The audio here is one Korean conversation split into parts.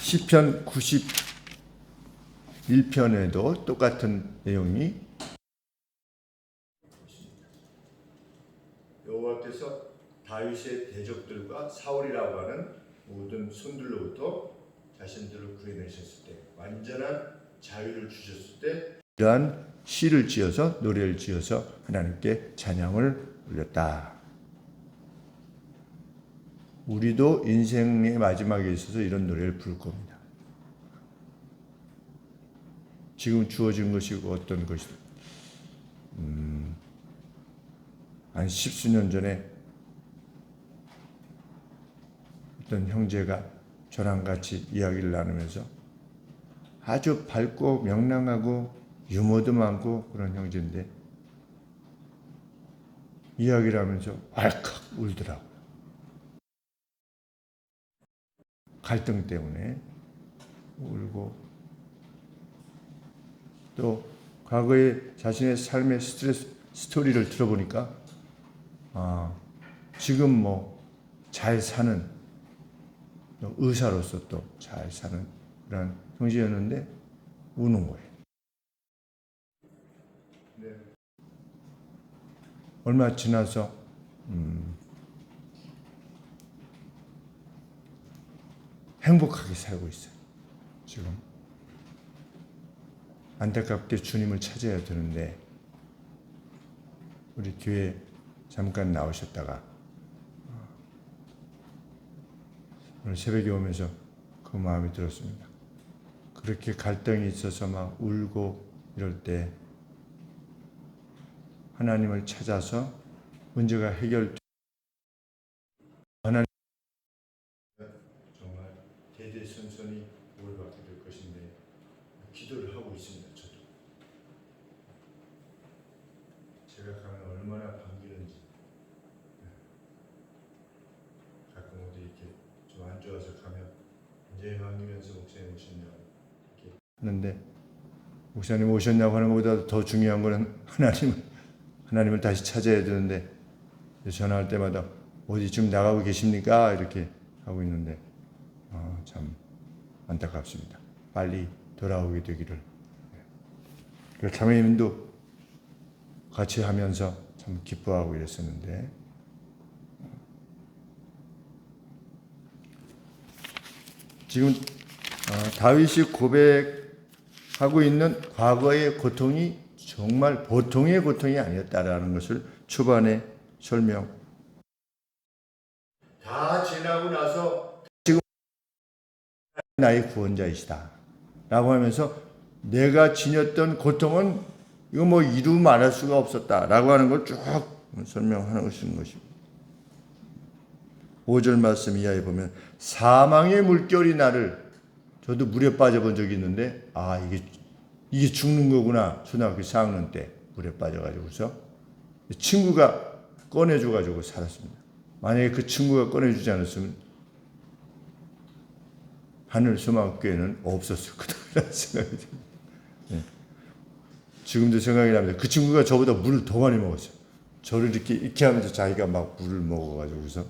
시편 91편에도 똑같은 내용이 여호와께서 다윗의 대적들과 사울이라고 하는 모든 손들로부터 자신들을 구해내셨을 때, 완전한 자유를 주셨을 때 이러한 시를 지어서, 노래를 지어서 하나님께 찬양을 올렸다. 우리도 인생의 마지막에 있어서 이런 노래를 부를 겁니다. 지금 주어진 것이고 어떤 것이든 한 십수년 전에 어떤 형제가 저랑 같이 이야기를 나누면서 아주 밝고 명랑하고 유머도 많고 그런 형제인데 이야기를 하면서 왈칵 울더라고요. 갈등 때문에 울고, 또 과거에 자신의 삶의 스토리를 들어보니까 지금 뭐 잘 사는, 의사로서 또 잘 사는 그런 형제였는데 우는 거예요. 네. 얼마 지나서 행복하게 살고 있어요. 지금 안타깝게 주님을 찾아야 되는데 우리 교회 잠깐 나오셨다가 오늘 새벽에 오면서 그 마음이 들었습니다. 그렇게 갈등이 있어서 막 울고 이럴 때 하나님을 찾아서 문제가 해결되고 하나님 정말 대대손손이 복을 받게 될 것인데 기도를 하고 있습니다. 저도 제가 가면 얼마나 반기는지, 가끔 어디 이렇게 좀 안 좋아서 가면 이제 반기면서 목사님 오셨냐고 이렇게 하는데, 목사님 오셨냐고 하는 것보다 더 중요한 거는 하나님을 다시 찾아야 되는데, 전화할 때마다 어디 지금 나가고 계십니까? 이렇게 하고 있는데 참 안타깝습니다. 빨리 돌아오게 되기를. 자매님도 같이 하면서 참 기뻐하고 이랬었는데, 지금 다윗이 고백하고 있는 과거의 고통이 정말 보통의 고통이 아니었다라는 것을 초반에 설명. 다 지나고 나서 지금 나의 구원자이시다 라고 하면서 내가 지녔던 고통은 이거 뭐 이루 말할 수가 없었다 라고 하는 걸 쭉 설명하는 것입니다. 5절 말씀 이하에 보면 사망의 물결이 나를, 저도 물에 빠져본 적이 있는데 이게 죽는 거구나. 초등학교 4학년 때 물에 빠져가지고서 친구가 꺼내줘가지고 살았습니다. 만약에 그 친구가 꺼내주지 않았으면 하늘소망교회는 없었을 거라는 생각이 듭니다. 네. 지금도 생각이 납니다. 그 친구가 저보다 물을 더 많이 먹었어요. 저를 이렇게 하면서 자기가 막 물을 먹어가지고서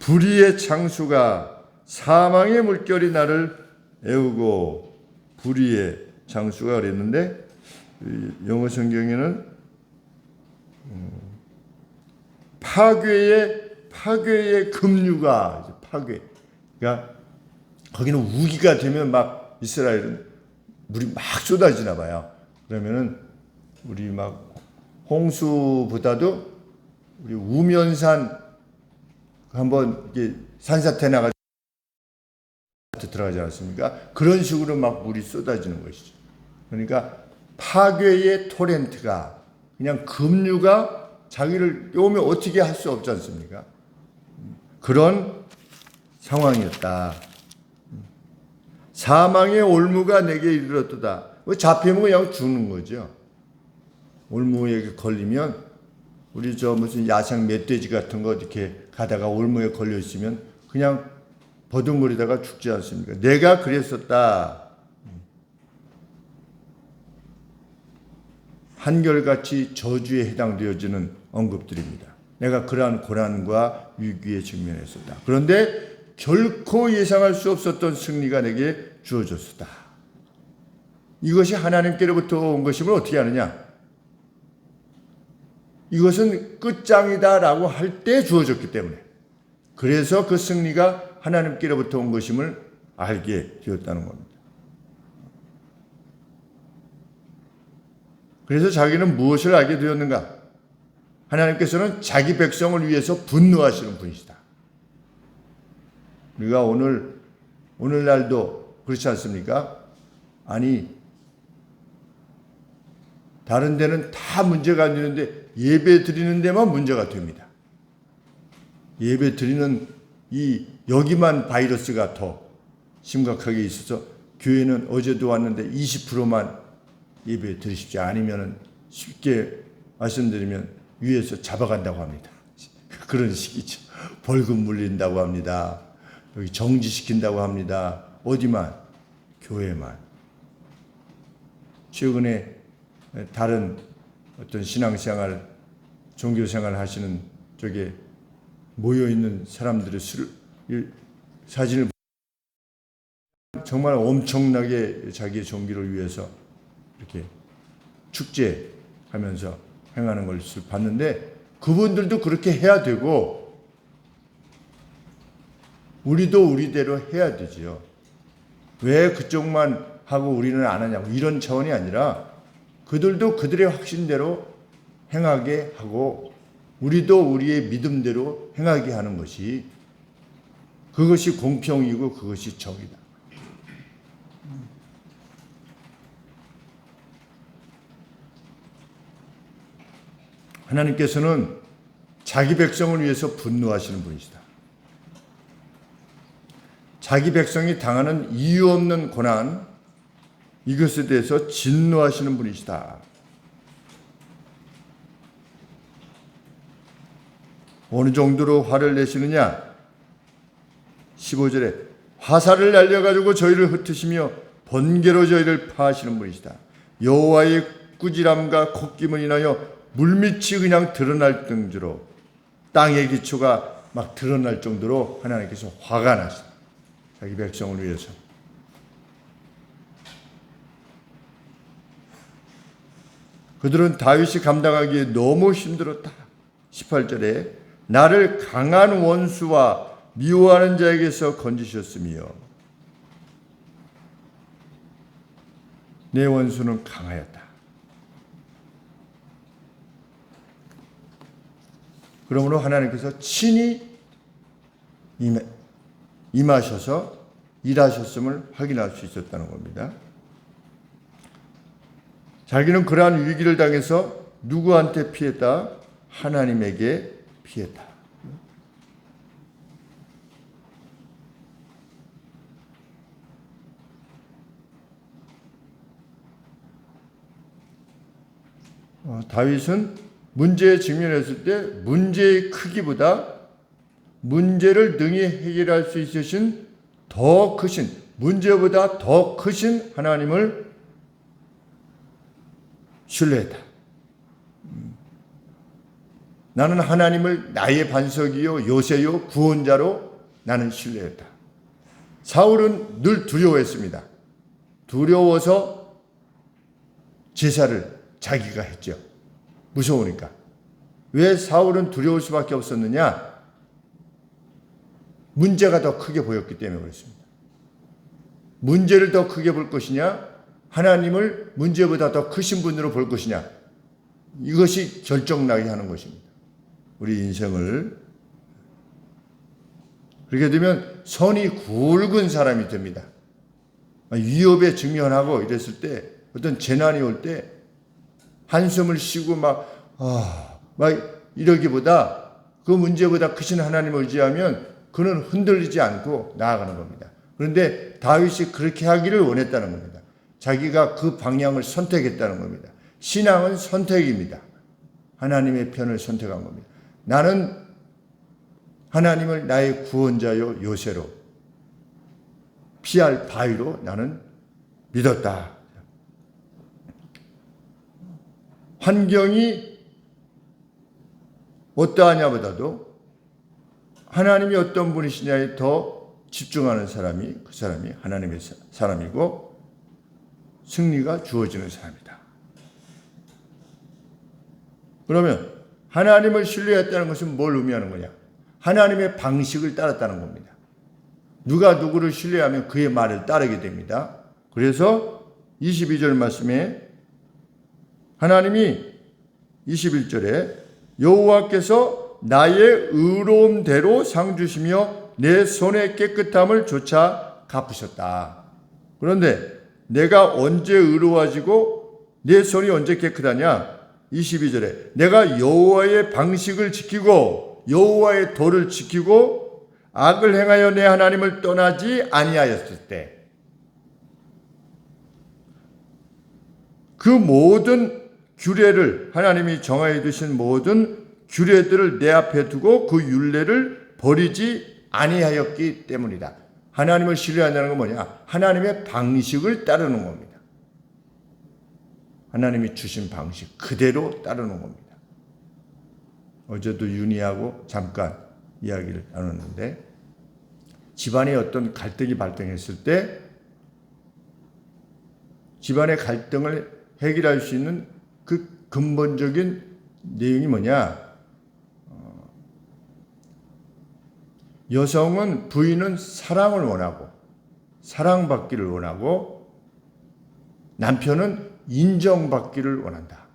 불의의 창수가, 사망의 물결이 나를 애우고, 불의의 창수가 그랬는데 영어 성경에는 파괴의 급류가, 그러니까 거기는 우기가 되면 막 이스라엘은 물이 막 쏟아지나 봐요. 그러면은 우리 막 홍수보다도 우리 우면산 한번 이게 산사태 나가지고 들어가지 않습니까? 그런 식으로 막 물이 쏟아지는 것이죠. 그러니까 파괴의 토렌트가, 그냥 급류가 자기를 오면 어떻게 할 수 없지 않습니까? 그런 상황이었다. 사망의 올무가 내게 이르렀도다. 잡히면 그냥 죽는 거죠. 올무에 걸리면, 우리 무슨 야생 멧돼지 같은 거 이렇게 가다가 올무에 걸려 있으면 그냥 버둥거리다가 죽지 않습니까? 내가 그랬었다. 한결같이 저주에 해당되어지는 언급들입니다. 내가 그러한 고난과 위기에 직면했었다. 그런데 결코 예상할 수 없었던 승리가 내게 주어졌다. 이것이 하나님께로부터 온 것임을 어떻게 아느냐? 이것은 끝장이다라고 할 때 주어졌기 때문에, 그래서 그 승리가 하나님께로부터 온 것임을 알게 되었다는 겁니다. 그래서 자기는 무엇을 알게 되었는가? 하나님께서는 자기 백성을 위해서 분노하시는 분이시다. 우리가 오늘날도 그렇지 않습니까? 아니, 다른 데는 다 문제가 안 되는데 예배 드리는 데만 문제가 됩니다. 예배 드리는 여기만 바이러스가 더 심각하게 있어서 교회는 어제도 왔는데 20%만 예배 드리십시오. 아니면 쉽게 말씀드리면 위에서 잡아간다고 합니다. 그런 식이죠. 벌금 물린다고 합니다. 여기 정지시킨다고 합니다. 어디만? 교회만. 최근에 다른 어떤 신앙생활, 종교생활 하시는 쪽에 모여있는 사람들의 사진을 정말 엄청나게 자기의 종교를 위해서 이렇게 축제하면서 행하는 것을 봤는데, 그분들도 그렇게 해야 되고 우리도 우리대로 해야 되지요. 왜 그쪽만 하고 우리는 안 하냐고, 이런 차원이 아니라 그들도 그들의 확신대로 행하게 하고 우리도 우리의 믿음대로 행하게 하는 것이, 그것이 공평이고 그것이 정의다. 하나님께서는 자기 백성을 위해서 분노하시는 분이시다. 자기 백성이 당하는 이유 없는 고난, 이것에 대해서 진노하시는 분이시다. 어느 정도로 화를 내시느냐? 15절에 화살을 날려가지고 저희를 흩으시며 번개로 저희를 파하시는 분이시다. 여호와의 꾸지람과 콧김을 인하여 물밑이 그냥 드러날 정도로, 땅의 기초가 막 드러날 정도로 하나님께서 화가 나시다. 자기 백성을 위해서. 그들은 다윗이 감당하기에 너무 힘들었다. 18절에 나를 강한 원수와 미워하는 자에게서 건지셨으며 내 원수는 강하였다. 그러므로 하나님께서 친히 임하셔서 일하셨음을 확인할 수 있었다는 겁니다. 자기는 그러한 위기를 당해서 누구한테 피했다? 하나님에게 피했다. 다윗은 문제에 직면했을 때 문제의 크기보다 문제를 능히 해결할 수 있으신 더 크신, 문제보다 더 크신 하나님을 신뢰했다. 나는 하나님을 나의 반석이요 요새요 구원자로 나는 신뢰했다. 사울은 늘 두려워했습니다. 두려워서 제사를 자기가 했죠. 무서우니까. 왜 사울은 두려울 수밖에 없었느냐? 문제가 더 크게 보였기 때문에 그렇습니다. 문제를 더 크게 볼 것이냐? 하나님을 문제보다 더 크신 분으로 볼 것이냐? 이것이 결정나게 하는 것입니다. 우리 인생을. 그렇게 되면 선이 굵은 사람이 됩니다. 위협에 직면하고 이랬을 때, 어떤 재난이 올 때 한숨을 쉬고 막 이러기보다 그 문제보다 크신 하나님을 의지하면 그는 흔들리지 않고 나아가는 겁니다. 그런데 다윗이 그렇게 하기를 원했다는 겁니다. 자기가 그 방향을 선택했다는 겁니다. 신앙은 선택입니다. 하나님의 편을 선택한 겁니다. 나는 하나님을 나의 구원자요 요새로, 피할 바위로 나는 믿었다. 환경이 어떠하냐보다도 하나님이 어떤 분이시냐에 더 집중하는 사람이 그 사람이 하나님의 사람이고 승리가 주어지는 사람이다. 그러면 하나님을 신뢰했다는 것은 뭘 의미하는 거냐? 하나님의 방식을 따랐다는 겁니다. 누가 누구를 신뢰하면 그의 말을 따르게 됩니다. 그래서 22절 말씀에 하나님이 21절에 여호와께서 나의 의로움대로 상 주시며 내 손의 깨끗함을 조차 갚으셨다. 그런데 내가 언제 의로워지고 내 손이 언제 깨끗하냐? 22절에 내가 여호와의 방식을 지키고 여호와의 도를 지키고 악을 행하여 내 하나님을 떠나지 아니하였을 때 그 모든 규례를 하나님이 정하여 두신 모든 규례들을 내 앞에 두고 그 율례를 버리지 아니하였기 때문이다. 하나님을 신뢰한다는 건 뭐냐? 하나님의 방식을 따르는 겁니다. 하나님이 주신 방식 그대로 따르는 겁니다. 어제도 윤희하고 잠깐 이야기를 나눴는데 집안에 어떤 갈등이 발생했을 때 집안의 갈등을 해결할 수 있는 그 근본적인 내용이 뭐냐? 여성은 부인은 사랑을 원하고 사랑받기를 원하고 남편은 인정받기를 원한다.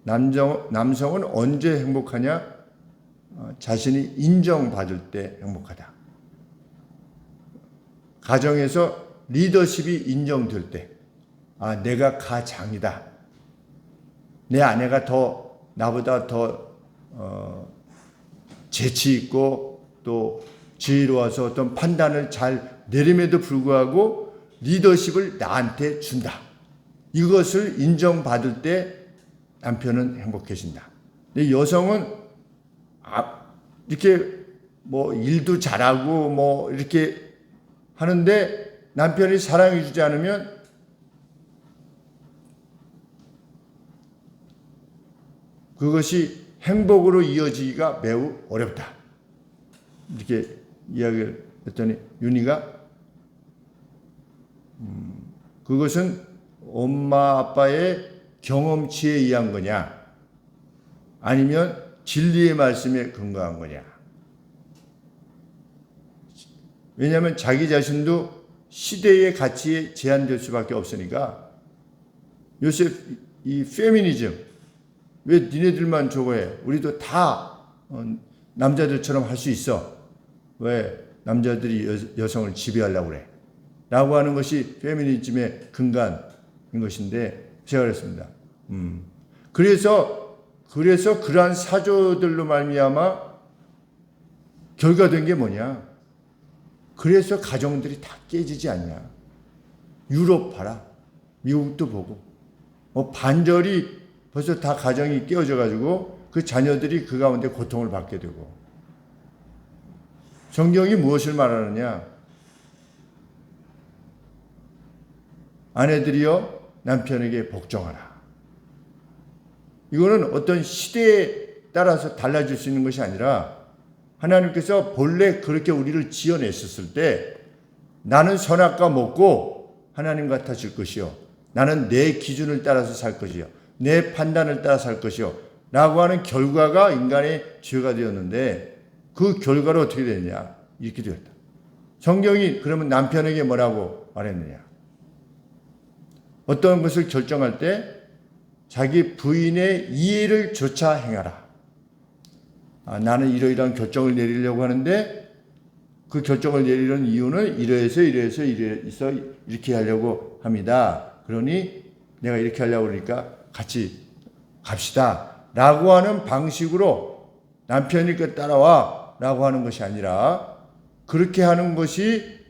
남성은 언제 행복하냐? 자신이 인정받을 때 행복하다. 가정에서 리더십이 인정될 때, 내가 가장이다. 내 아내가 나보다 더 재치 있고 또 지혜로워서 어떤 판단을 잘 내림에도 불구하고 리더십을 나한테 준다. 이것을 인정받을 때 남편은 행복해진다. 근데 여성은 이렇게 일도 잘하고 이렇게 하는데 남편이 사랑해 주지 않으면 그것이 행복으로 이어지기가 매우 어렵다. 이렇게 이야기를 했더니 윤희가 그것은 엄마 아빠의 경험치에 의한 거냐 아니면 진리의 말씀에 근거한 거냐. 왜냐하면 자기 자신도 시대의 가치에 제한될 수밖에 없으니까 요새 이 페미니즘 왜 니네들만 저거 해? 우리도 다 남자들처럼 할 수 있어. 왜 남자들이 여성을 지배하려고 그래? 라고 하는 것이 페미니즘의 근간인 것인데 제가 그랬습니다. 그래서 그러한 사조들로 말미암아 결과된 게 뭐냐? 그래서 가정들이 다 깨지지 않냐. 유럽 봐라. 미국도 보고. 반절이 벌써 다 가정이 깨어져 가지고 그 자녀들이 그 가운데 고통을 받게 되고. 성경이 무엇을 말하느냐? 아내들이여 남편에게 복종하라. 이거는 어떤 시대에 따라서 달라질 수 있는 것이 아니라 하나님께서 본래 그렇게 우리를 지어냈었을 때 나는 선악과 먹고 하나님 같아질 것이요. 나는 내 기준을 따라서 살 것이요. 내 판단을 따라 살 것이요. 라고 하는 결과가 인간의 죄가 되었는데 그 결과로 어떻게 됐냐? 이렇게 되었다. 성경이 그러면 남편에게 뭐라고 말했느냐? 어떤 것을 결정할 때 자기 부인의 이해를 조차 행하라. 나는 이러이러한 결정을 내리려고 하는데 그 결정을 내리는 이유는 이래서 이렇게 하려고 합니다. 그러니 내가 이렇게 하려고 그러니까 같이 갑시다. 라고 하는 방식으로 남편이 따라와 라고 하는 것이 아니라 그렇게 하는 것이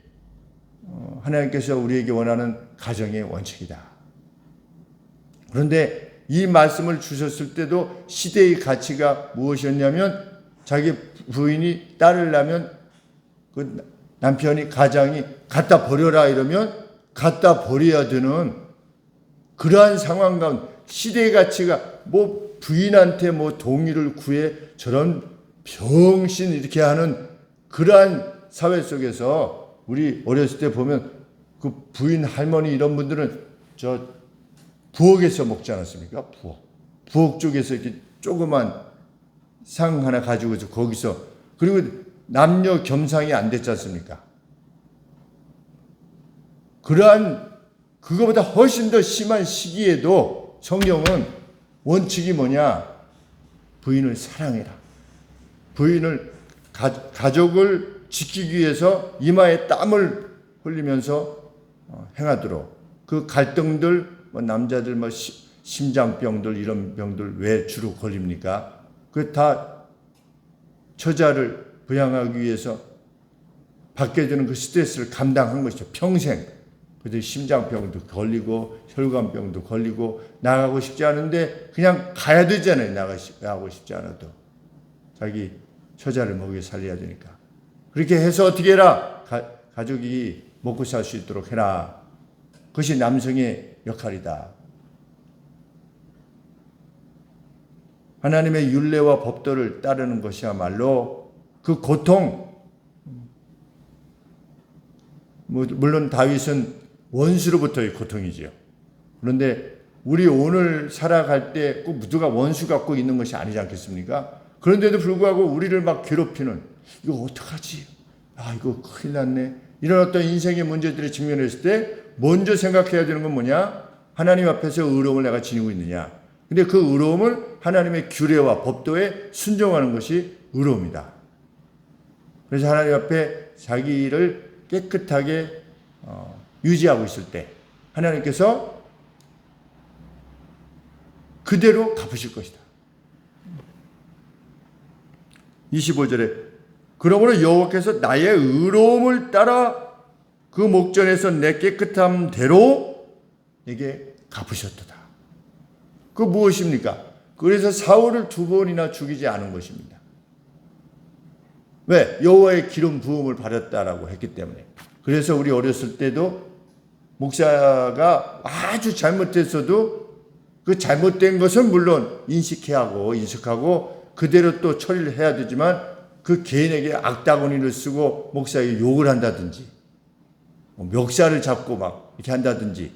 하나님께서 우리에게 원하는 가정의 원칙이다. 그런데 이 말씀을 주셨을 때도 시대의 가치가 무엇이었냐면 자기 부인이 딸을 낳으면 그 남편이 가장이 갖다 버려라 이러면 갖다 버려야 되는 그러한 상황 가운데 시대의 가치가 부인한테 동의를 구해 저런 병신 이렇게 하는 그러한 사회 속에서 우리 어렸을 때 보면 그 부인, 할머니 이런 분들은 저 부엌에서 먹지 않았습니까? 부엌 쪽에서 이렇게 조그만 상 하나 가지고서 거기서, 그리고 남녀 겸상이 안 됐지 않습니까? 그러한 그거보다 훨씬 더 심한 시기에도 성경은 원칙이 뭐냐? 부인을 사랑해라. 부인을 가족을 지키기 위해서 이마에 땀을 흘리면서 행하도록. 그 갈등들, 남자들 심장병들 이런 병들 왜 주로 걸립니까? 그 다 처자를 부양하기 위해서 받게 되는 그 스트레스를 감당한 것이죠. 평생. 그래서 심장병도 걸리고 혈관병도 걸리고 나가고 싶지 않은데 그냥 가야 되잖아요. 나가고 싶지 않아도. 자기 처자를 먹여 살려야 되니까. 그렇게 해서 어떻게 해라? 가족이 먹고 살 수 있도록 해라. 그것이 남성의 역할이다. 하나님의 율례와 법도를 따르는 것이야말로 그 고통, 물론 다윗은 원수로부터의 고통이지요. 그런데 우리 오늘 살아갈 때 꼭 누가 원수 갖고 있는 것이 아니지 않겠습니까? 그런데도 불구하고 우리를 막 괴롭히는, 이거 어떡하지? 이거 큰일 났네. 이런 어떤 인생의 문제들이 직면했을 때 먼저 생각해야 되는 건 뭐냐? 하나님 앞에서 의로움을 내가 지니고 있느냐? 근데 그 의로움을 하나님의 규례와 법도에 순종하는 것이 의로움이다. 그래서 하나님 앞에 자기를 깨끗하게 유지하고 있을 때 하나님께서 그대로 갚으실 것이다. 25절에 그러므로 여호와께서 나의 의로움을 따라 그 목전에서 내 깨끗함대로 내게 갚으셨도다. 그 무엇입니까? 그래서 사울을 2번이나 죽이지 않은 것입니다. 왜? 여호와의 기름 부음을 받았다라고 했기 때문에. 그래서 우리 어렸을 때도 목사가 아주 잘못했어도 그 잘못된 것은 물론 인식하고 그대로 또 처리를 해야 되지만 그 개인에게 악다구니를 쓰고 목사에게 욕을 한다든지 멱살을 잡고 막 이렇게 한다든지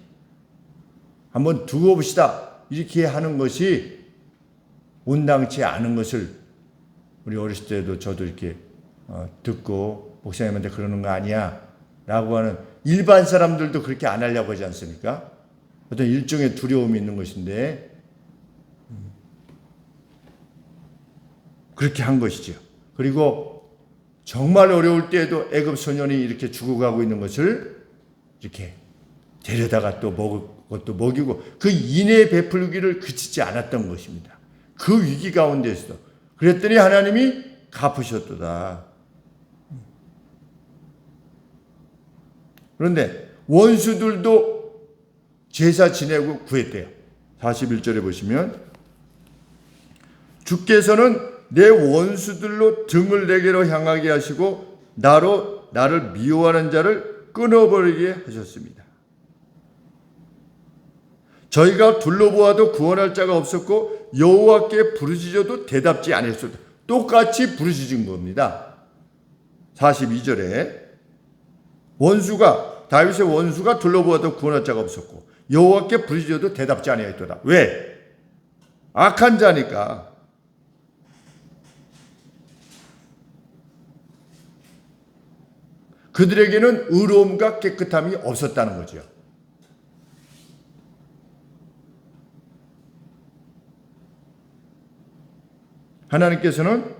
한번 두고 봅시다. 이렇게 하는 것이 온당치 않은 것을 우리 어렸을 때도 저도 이렇게 듣고 목사님한테 그러는 거 아니야 라고 하는, 일반 사람들도 그렇게 안 하려고 하지 않습니까? 어떤 일종의 두려움이 있는 것인데 그렇게 한 것이죠. 그리고 정말 어려울 때에도 애굽 소년이 이렇게 죽어가고 있는 것을 이렇게 데려다가 또 먹을 것도 먹이고 그 인애 베풀기를 그치지 않았던 것입니다. 그 위기 가운데서도. 그랬더니 하나님이 갚으셨도다. 그런데 원수들도 제사 지내고 구했대요. 41절에 보시면 주께서는 내 원수들로 등을 내게로 향하게 하시고 나를 미워하는 자를 끊어버리게 하셨습니다. 저희가 둘러보아도 구원할 자가 없었고 여호와께 부르짖어도 대답지 않았습니다. 똑같이 부르짖은 겁니다. 42절에 다윗의 원수가 둘러보아도 구원할 자가 없었고 여호와께 부르짖어도 대답지 아니하였도다. 왜? 악한 자니까. 그들에게는 의로움과 깨끗함이 없었다는 거죠. 하나님께서는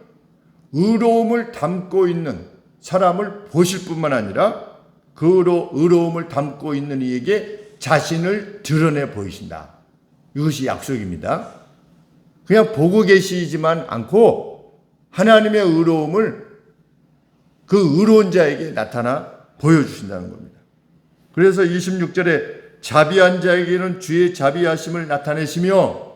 의로움을 담고 있는 사람을 보실 뿐만 아니라 그 의로움을 담고 있는 이에게 자신을 드러내 보이신다. 이것이 약속입니다. 그냥 보고 계시지만 않고 하나님의 의로움을 그 의로운 자에게 나타나 보여주신다는 겁니다. 그래서 26절에 자비한 자에게는 주의 자비하심을 나타내시며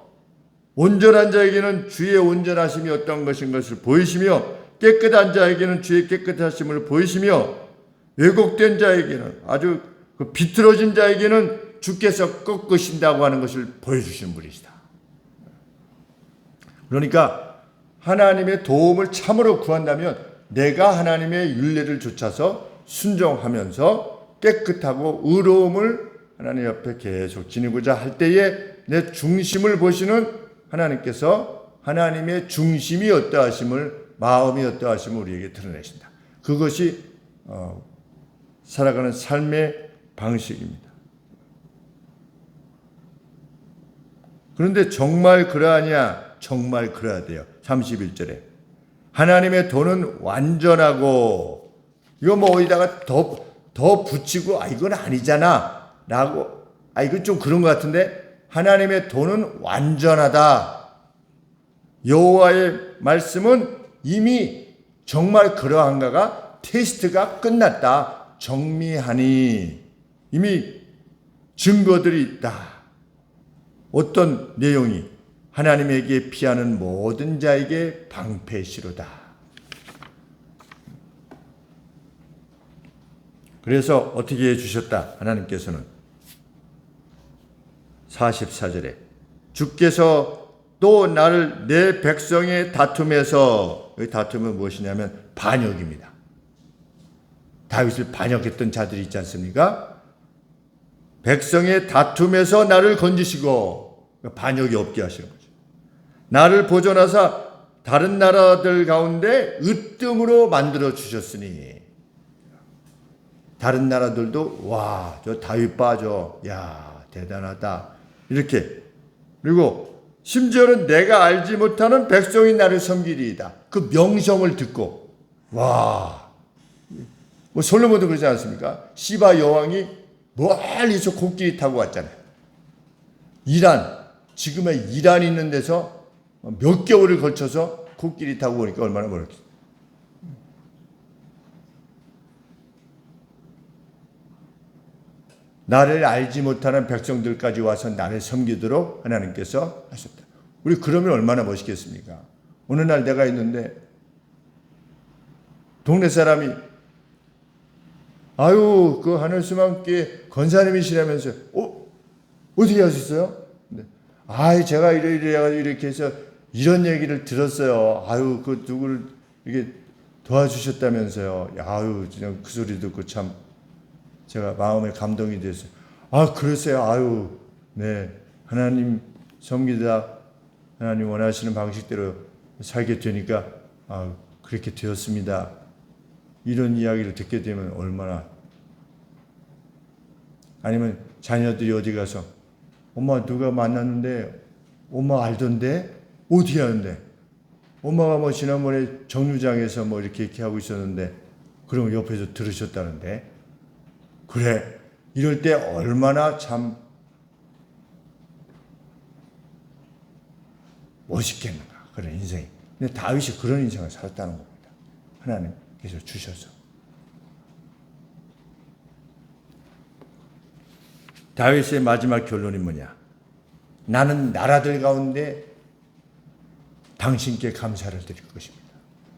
온전한 자에게는 주의 온전하심이 어떤 것인 것을 보이시며 깨끗한 자에게는 주의 깨끗하심을 보이시며 왜곡된 자에게는 아주 비틀어진 자에게는 주께서 꺾으신다고 하는 것을 보여주시는 분이시다. 그러니까 하나님의 도움을 참으로 구한다면 내가 하나님의 율례를 좇아서 순종하면서 깨끗하고 의로움을 하나님 옆에 계속 지니고자 할 때에 내 중심을 보시는 하나님께서 하나님의 중심이 어떠하심을, 마음이 어떠하심을 우리에게 드러내신다. 그것이 살아가는 삶의 방식입니다. 그런데 정말 그러하냐? 정말 그래야 돼요. 31절에 하나님의 도는 완전하고, 이거 뭐 어디다가 더 붙이고 이건 아니잖아 라고, 이건 좀 그런 것 같은데, 하나님의 도는 완전하다. 여호와의 말씀은 이미 정말 그러한가가 테스트가 끝났다. 정미하니 이미 증거들이 있다. 어떤 내용이? 하나님에게 피하는 모든 자에게 방패시로다. 그래서 어떻게 해주셨다? 하나님께서는 44절에 주께서 또 나를 내 백성의 다툼에서, 이 다툼은 무엇이냐면 반역입니다. 다윗을 반역했던 자들이 있지 않습니까? 백성의 다툼에서 나를 건지시고, 반역이 없게 하시는 거죠. 나를 보존하사 다른 나라들 가운데 으뜸으로 만들어 주셨으니, 다른 나라들도 와, 저 다윗 봐줘, 야 대단하다 이렇게. 그리고 심지어는 내가 알지 못하는 백성이 나를 섬기리이다. 그 명성을 듣고, 와, 뭐 솔로몬도 그러지 않습니까? 시바 여왕이 멀리서 코끼리 타고 왔잖아요. 이란, 지금의 이란 있는 데서 몇 개월을 걸쳐서 코끼리 타고 오니까 얼마나 멀었겠어요. 나를 알지 못하는 백성들까지 와서 나를 섬기도록 하나님께서 하셨다. 우리 그러면 얼마나 멋있겠습니까? 어느 날 내가 있는데 동네 사람이 아유 그 하늘수망교회 권사님이시라면서 어떻게 하셨어요? 네. 제가 이렇게 해서 이런 얘기를 들었어요. 아유 그 누구를 이렇게 도와주셨다면서요. 아유 그냥 그 소리 듣고 참 제가 마음에 감동이 됐어요. 그랬어요. 아유, 네. 하나님 섬기다 하나님 원하시는 방식대로 살게 되니까, 그렇게 되었습니다. 이런 이야기를 듣게 되면 얼마나. 아니면 자녀들이 어디 가서, 엄마 누가 만났는데, 엄마 알던데? 어떻게 아는데? 엄마가 뭐 지난번에 정류장에서 뭐 이렇게 하고 있었는데, 그럼 옆에서 들으셨다는데? 그래, 이럴 때 얼마나 참 멋있겠는가, 그런 인생이. 근데 다윗이 그런 인생을 살았다는 겁니다. 하나님께서 주셔서. 다윗의 마지막 결론이 뭐냐? 나는 나라들 가운데 당신께 감사를 드릴 것입니다.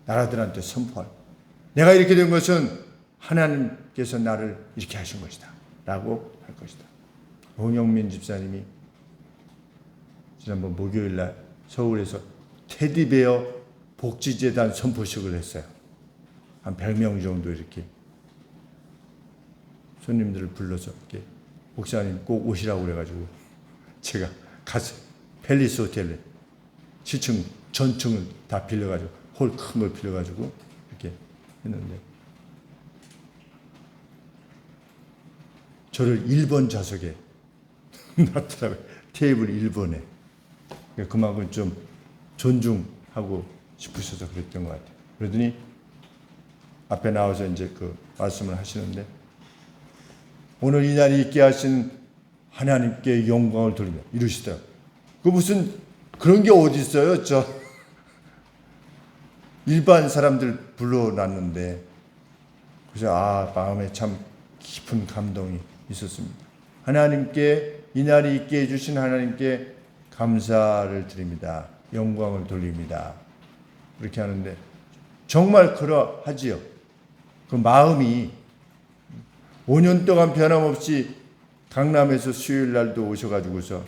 나라들한테 선포할. 내가 이렇게 된 것은 하나님께서 나를 이렇게 하신 것이다 라고 할 것이다. 홍영민 집사님이 지난번 목요일날 서울에서 테디베어 복지재단 선포식을 했어요. 한 100명 정도 이렇게 손님들을 불러서 이렇게 목사님 꼭 오시라고 그래가지고 제가 가서 팰리스 호텔에 7층 전층을 다 빌려가지고 홀 큰 걸 빌려가지고 이렇게 했는데 저를 1번 좌석에 놨더라고요. 테이블 1번에. 그만큼 좀 존중하고 싶으셔서 그랬던 것 같아요. 그러더니 앞에 나와서 이제 그 말씀을 하시는데, 오늘 이 날이 있게 하신 하나님께 영광을 돌리며 이러시더라고요. 그 무슨 그런 게 어디 있어요? 저 일반 사람들 불러놨는데. 그래서 마음에 참 깊은 감동이 있었습니다. 하나님께, 이 날이 있게 해주신 하나님께 감사를 드립니다. 영광을 돌립니다. 그렇게 하는데 정말 그러하지요. 그 마음이 5년 동안 변함없이 강남에서 수요일 날도 오셔가지고서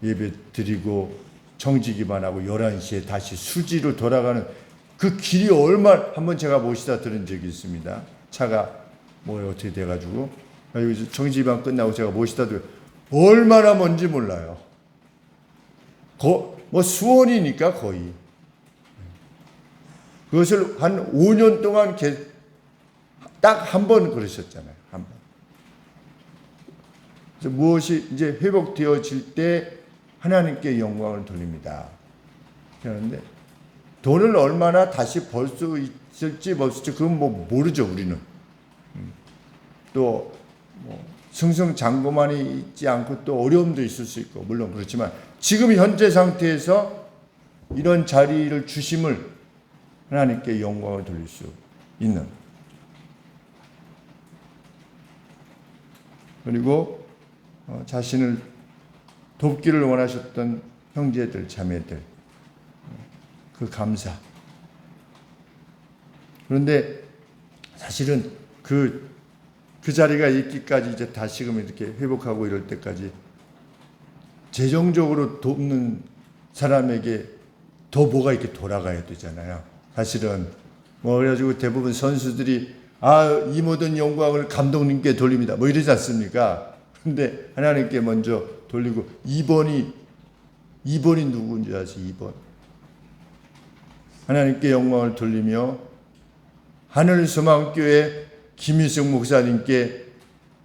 예배 드리고 정지기만 하고 11시에 다시 수지로 돌아가는 그 길이 얼마나, 한번 제가 모시다 들은 적이 있습니다. 차가 뭐 어떻게 돼가지고 여기서 정지방 끝나고 제가 모시다 들어 얼마나 먼지 몰라요. 뭐 수원이니까 거의. 그것을 한 5년 동안 딱 한 번 그러셨잖아요. 한 번. 그래서 무엇이 이제 회복되어질 때 하나님께 영광을 돌립니다. 그런데 돈을 얼마나 다시 벌 수 있을지 없을지 그건 뭐 모르죠, 우리는. 또 뭐 승승장구만이 있지 않고 또 어려움도 있을 수 있고 물론 그렇지만 지금 현재 상태에서 이런 자리를 주심을 하나님께 영광을 돌릴 수 있는, 그리고 자신을 돕기를 원하셨던 형제들 자매들 그 감사. 그런데 사실은 그 자리가 있기까지 이제 다시금 이렇게 회복하고 이럴 때까지 재정적으로 돕는 사람에게 더 뭐가 이렇게 돌아가야 되잖아요. 사실은 뭐 그래가지고 대부분 선수들이 이 모든 영광을 감독님께 돌립니다. 뭐 이러지 않습니까? 근데 하나님께 먼저 돌리고 2번이 누구인지 아세요? 2번. 하나님께 영광을 돌리며 하늘소망교회 김희승 목사님께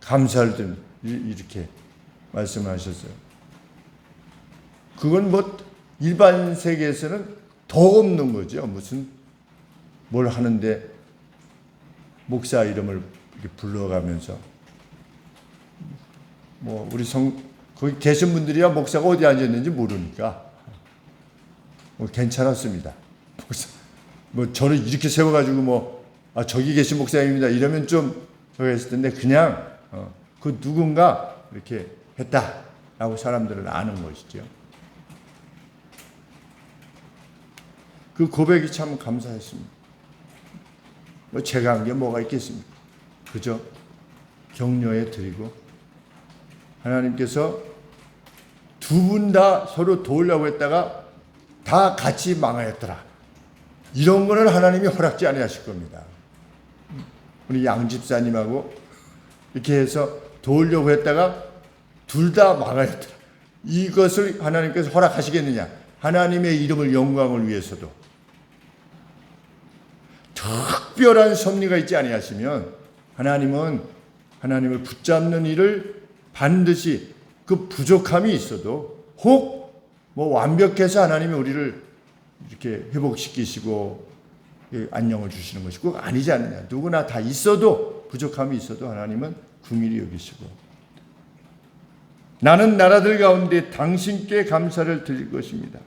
감사를 드립니다. 이렇게 말씀하셨어요. 그건 뭐 일반 세계에서는 더 없는 거죠. 무슨 뭘 하는데 목사 이름을 이렇게 불러가면서 뭐 우리 거기 계신 분들이야 목사가 어디 앉았는지 모르니까 뭐 괜찮았습니다. 목사 뭐 저를 이렇게 세워가지고 저기 계신 목사님입니다 이러면 좀 저기 했을 텐데 그냥 그 누군가 이렇게 했다라고 사람들은 아는 것이죠. 그 고백이 참 감사했습니다. 뭐 제가 한 게 뭐가 있겠습니까? 그저 격려해 드리고 하나님께서 두 분 다 서로 도우려고 했다가 다 같이 망하였더라. 이런 거는 하나님이 허락지 아니하실 겁니다. 우리 양 집사님하고 이렇게 해서 도우려고 했다가 둘 다 망하였더라. 이것을 하나님께서 허락하시겠느냐? 하나님의 이름을 영광을 위해서도 특별한 섭리가 있지 아니하시면 하나님은 하나님을 붙잡는 일을 반드시 그 부족함이 있어도 혹 뭐 완벽해서 하나님이 우리를 이렇게 회복시키시고 안녕을 주시는 것이 꼭 아니지 않느냐. 누구나 다 있어도 부족함이 있어도 하나님은 긍휼히 여기시고 나는 나라들 가운데 당신께 감사를 드릴 것입니다.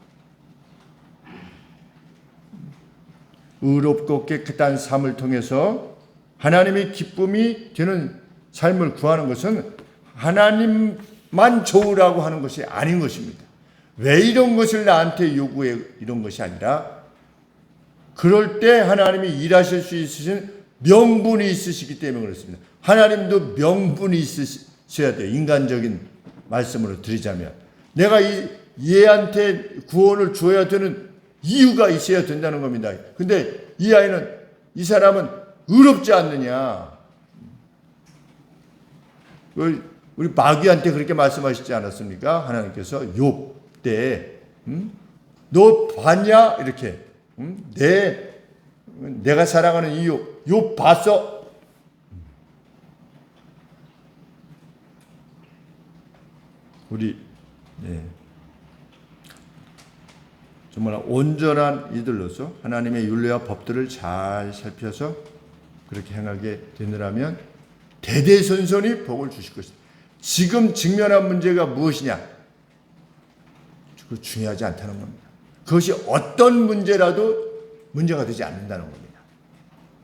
의롭고 깨끗한 삶을 통해서 하나님의 기쁨이 되는 삶을 구하는 것은 하나님만 좋으라고 하는 것이 아닌 것입니다. 왜 이런 것을 나한테 요구해 이런 것이 아니라 그럴 때 하나님이 일하실 수 있으신 명분이 있으시기 때문에 그렇습니다. 하나님도 명분이 있으셔야 돼요. 인간적인 말씀으로 드리자면 내가 얘한테 구원을 줘야 되는 이유가 있어야 된다는 겁니다. 근데 이 사람은 의롭지 않느냐. 우리 마귀한테 그렇게 말씀하시지 않았습니까? 하나님께서 욥 때, 너 봤냐? 이렇게. 내가 사랑하는 이 욥 봤어? 정말 온전한 이들로서 하나님의 율례와 법들을 잘 살펴서 그렇게 행하게 되느라면 대대손손이 복을 주실 것이다. 지금 직면한 문제가 무엇이냐? 그 중요하지 않다는 겁니다. 그것이 어떤 문제라도 문제가 되지 않는다는 겁니다.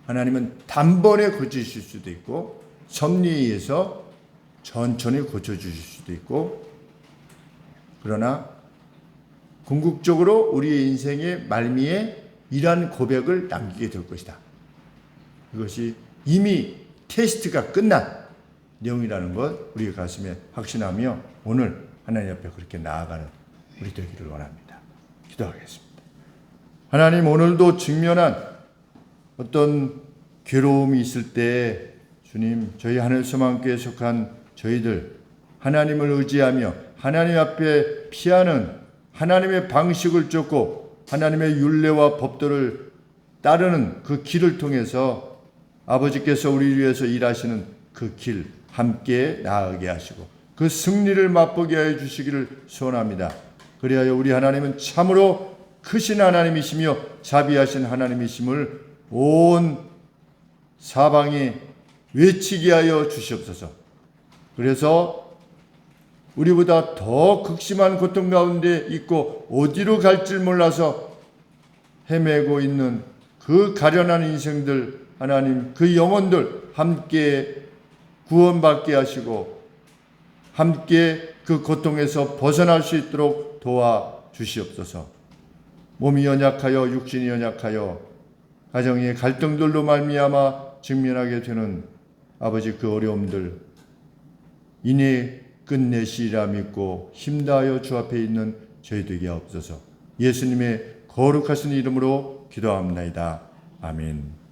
하나님은 단번에 고치실 수도 있고 섭리에 의해서 천천히 고쳐주실 수도 있고 그러나 궁극적으로 우리의 인생의 말미에 이러한 고백을 남기게 될 것이다. 이것이 이미 테스트가 끝난 내용이라는 것 우리의 가슴에 확신하며 오늘 하나님 앞에 그렇게 나아가는 우리 되기를 원합니다. 기도하겠습니다. 하나님 오늘도 직면한 어떤 괴로움이 있을 때 주님 저희 하늘소망교회에 속한 저희들 하나님을 의지하며 하나님 앞에 피하는 하나님의 방식을 쫓고 하나님의 율례와 법도를 따르는 그 길을 통해서 아버지께서 우리 위해서 일하시는 그 길 함께 나아가게 하시고 그 승리를 맛보게 하여 주시기를 소원합니다. 그리하여 우리 하나님은 참으로 크신 하나님이시며 자비하신 하나님이심을 온 사방에 외치게 하여 주시옵소서. 그래서 우리보다 더 극심한 고통 가운데 있고 어디로 갈지 몰라서 헤매고 있는 그 가련한 인생들 하나님 그 영혼들 함께 구원받게 하시고 함께 그 고통에서 벗어날 수 있도록 도와주시옵소서. 몸이 연약하여 육신이 연약하여 가정의 갈등들로 말미암아 직면하게 되는 아버지 그 어려움들 이내 끝내시리라 믿고 힘다하여 주 앞에 있는 저희 되게 하옵소서. 예수님의 거룩하신 이름으로 기도합니다. 아멘.